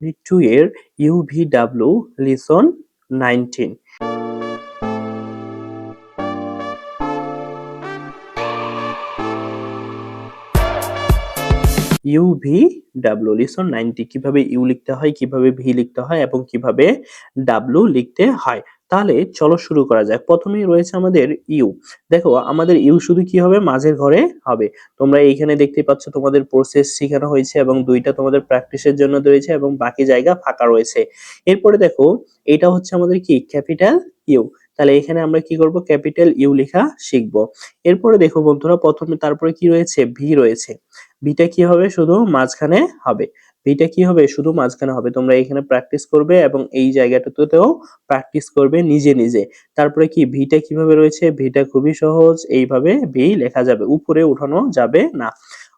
Unit 2 এর UVW listen 19। UVW listen 90 কিভাবে you লিখতে হয়, কিভাবে ভি লিখতে হয় এবং কিভাবে ডাব্লু লিখতে হয়। তাহলে চলো শুরু করা যাক। প্রথমেই রয়েছে আমাদের ইউ। দেখো আমাদের ইউ শুধু কি হবে, মাঝের ঘরে হবে। তোমরা এইখানে দেখতে পাচ্ছ তোমাদের প্রসেস শেখানো হয়েছে এবং দুইটা তোমাদের প্র্যাকটিসের জন্য রয়েছে এবং বাকি জায়গা ফাঁকা রয়েছে। এরপরে দেখো এটা হচ্ছে আমাদের কি ক্যাপিটাল ইউ। তাহলে এখানে আমরা কি করব, ক্যাপিটাল ইউ লেখা শিখব। এরপরে দেখো বন্ধুরা প্রথমে তারপরে কি রয়েছে, ভি রয়েছে। ভিটা কি হবে, শুধু মাঝখানে হবে। ভিটা কি হবে, শুধু মাঝখানে হবে। তোমরা এখানে প্র্যাকটিস করবে এবং এই জায়গাটাতেও প্র্যাকটিস করবে নিজে নিজে। তারপরে কি ভিটা কিভাবে রয়েছে, ভিটা খুবই সহজ, এইভাবে ভি লেখা যাবে, উপরে উঠানো যাবে না।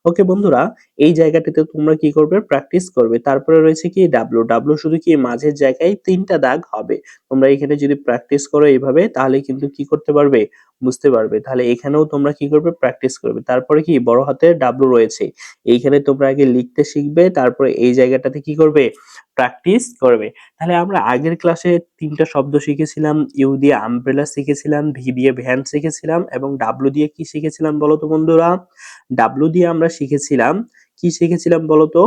ওকে বন্ধুরা, এই জায়গাটাতে তোমরা কি করবে, প্র্যাকটিস করবে। তারপরে রয়েছে কি ডাব্লু। ডাব্লু শুধু কি মাঝের জায়গায় তিনটা দাগ হবে। তোমরা এখানে যদি প্র্যাকটিস করো এইভাবে, তাহলে কিন্তু কি করতে পারবে, বুঝতে পারবে। তাহলে এখানেও তোমরা কি করবে, প্র্যাকটিস করবে। তারপরে কি বড় হাতের ডাব্লু রয়েছে, এইখানে তোমরা আগে লিখতে শিখবে, তারপরে এই জায়গাটাতে কি করবে, প্র্যাকটিস করবে। তাহলে আমরা আগের ক্লাসে তিনটা শব্দ শিখেছিলাম। ইউ দিয়ে আমব্রেলা শিখেছিলাম, ভি দিয়ে ভ্যান শিখেছিলাম এবং ডাব্লু দিয়ে কি শিখেছিলাম বলো তো বন্ধুরা? ডাব্লু দিয়ে আমরা শিখেছিলাম কি, শিখেছিলাম বলো তো?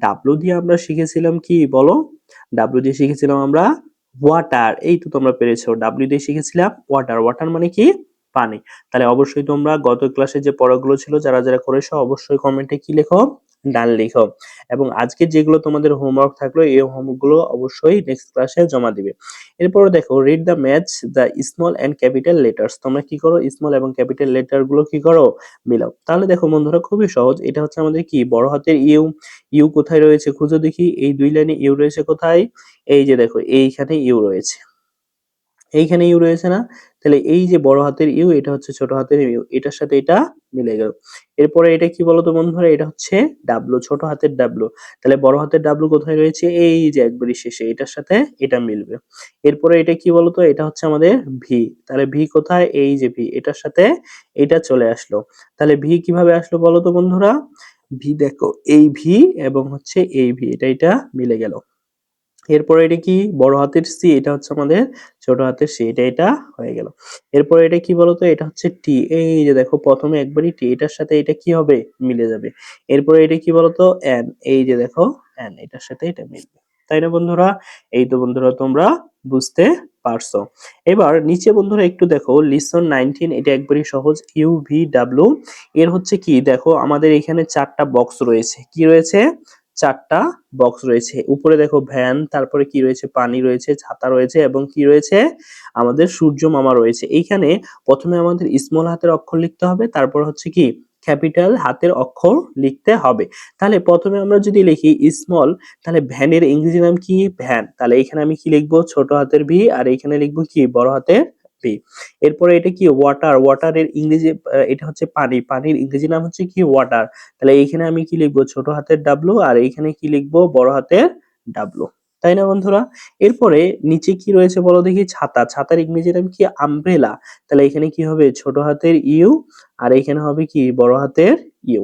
ডাব্লু দিয়ে আমরা শিখেছিলাম কি বলো? ডাব্লু দিয়ে শিখেছিলাম আমরা ওয়াটার। এই তো তোমরা পেরেছো। ডাব্লু দিয়ে শিখেছিলাম ওয়াটার। ওয়াটার মানে কি, পানি। তাহলে অবশ্যই তোমরা গত ক্লাসে যে পড়াগুলো ছিল যারা যারা করেছো অবশ্যই কমেন্টে কি লেখো, ডান লিখো। এবং আজকে যেগুলো তোমাদের হোমওয়ার্ক থাকলো এই হোমওয়ার্ক গুলো অবশ্যই নেক্সট ক্লাসে জমা দিবে। এরপর দেখো read the match the small and capital letters. তোমরা কি করো, স্মল এবং ক্যাপিটাল লেটার গুলো কি করো, মিলাও। তাহলে দেখো বন্ধুরা খুবই সহজ। এটা হচ্ছে আমাদের কি বড় হাতের ইউ। ইউ কোথায় রয়েছে খুঁজো দেখি, এই দুই লাইনে ইউ রয়েছে কোথায়, এই যে দেখো এইখানে ইউ রয়েছে, এইখানে ইউ রয়েছে না? তাহলে এই যে বড় হাতের ইউ, এটা হচ্ছে ছোট হাতের ইউ, এটার সাথে এটা মিলে গেল। এরপরে এটা কি বলতো বন্ধুরা, এটা হচ্ছে ডাব্লু, ছোট হাতের ডাব্লু। তাহলে বড় হাতের ডাব্লু কোথায় রয়েছে, এই যে একবারই শেষে, এটার সাথে এটা মিলবে। এরপরে এটা কি বলতো, এটা হচ্ছে আমাদের ভি। তাহলে ভি কোথায়, এই যে ভি, এটার সাথে এটা চলে আসলো। তাহলে ভি কিভাবে আসলো বলতো বন্ধুরা? ভি দেখো এই ভি এবং হচ্ছে এই ভি, এটা মিলে গেল। এরপরে এটা কি বড় হাতের সি, এটা হচ্ছে আমাদের ছোট হাতের সি, এটা হয়ে গেল। এরপরে এটা কি বলতো, এটা হচ্ছে টি। এই যে দেখো প্রথমে একবারই টি, এটার সাথে এটা কি হবে, মিলে যাবে। এরপরে এটা কি বলতো, এন। এই যে দেখো এন, এটার সাথে এটা মিলবে। তাই না বন্ধুরা? এই তো বন্ধুরা তোমরা বুঝতে পারছো। এবার নিচে বন্ধুরা একটু দেখো লিসন 19, এটা একবারই সহজ। UVW এর হচ্ছে কি দেখো, আমাদের এখানে চারটা বক্স রয়েছে। কি রয়েছে, চারটা বক্স রয়েছে। উপরে দেখো ভ্যান, তারপরে কি রয়েছে, পানি রয়েছে, ছাতা রয়েছে এবং কি রয়েছে, আমাদের সূর্য মামা রয়েছে। এইখানে প্রথমে আমাদের স্মল হাতের অক্ষর লিখতে হবে, তারপর হচ্ছে কি ক্যাপিটাল হাতের অক্ষর লিখতে হবে। তাহলে প্রথমে আমরা যদি লিখি স্মল, তাহলে ভ্যানের ইংরেজি নাম কি, ভ্যান। তাহলে এখানে আমি কি লিখবো, ছোট হাতের ভি, আর এখানে লিখবো কি বড় হাতের ভি। এরপরে এটা কি ওয়াটার, ওয়াটারের ইংরেজি এটা হচ্ছে পানি, পানির ইংরেজি নাম হচ্ছে কি ওয়াটার। তাহলে এইখানে আমি কি লিখবো, ছোট হাতের ডাব্লু, আর এইখানে কি লিখবো, বড় হাতের ডাব্লু। তাই না বন্ধুরা? এরপরে নিচে কি রয়েছে বলো দেখি, ছাতা। ছাতার ইংরেজি নাম কি, আমব্রেলা। তাহলে এখানে কি হবে, ছোট হাতের ইউ, আর এখানে হবে কি বড় হাতের ইউ।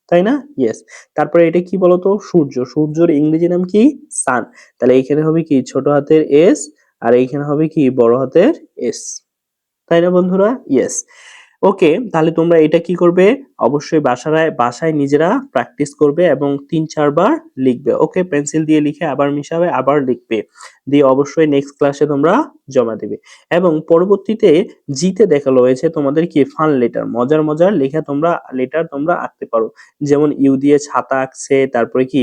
তাই না? ইয়েস। তারপরে এটা কি বলতো, সূর্য। সূর্যের ইংরেজি নাম কি, সান। তাহলে এখানে হবে কি ছোট হাতের এস, আর এইখানে হবে কি বড় হাতের এস। তাই না বন্ধুরা? ইয়েস। ওকে, তাহলে তোমরা এটা কি করবে, অবশ্যই বাসায় নিজেরা প্র্যাকটিস করবে এবং ৩-৪ বার লিখবে। ওকে, পেন্সিল দিয়ে লিখে আবার মিশাবে, আবার লিখবে, দিয়ে অবশ্যই নেক্সট ক্লাসে তোমরা জমা দিবে। এবং পরবর্তীতে জিতে দেখানো হয়েছে তোমাদের কি ফান লেটার, মজার মজার লেখা তোমরা লেটার তোমরা আঁকতে পারো। যেমন ইউ দিয়ে ছাতা আঁকছে, তারপরে কি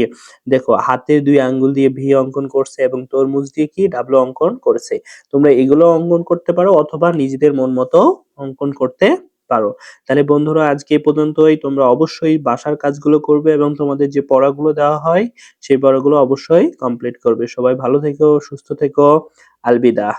দেখো হাতের ২ আঙ্গুল দিয়ে ভি অঙ্কন করছে এবং তরমুজ দিয়ে কি ডাব্লু অঙ্কন করেছে। তোমরা এগুলো অঙ্কন করতে পারো অথবা নিজেদের মন মতো অঙ্কন করতে পারো। তাহলে বন্ধুরা আজকে এ পর্যন্তই। তোমরা অবশ্যই বাসার কাজগুলো করবে এবং তোমাদের যে পড়াগুলো দেওয়া হয় সেই পড়াগুলো অবশ্যই কমপ্লিট করবে। সবাই ভালো থেকো, সুস্থ থেকো। আলবিদা।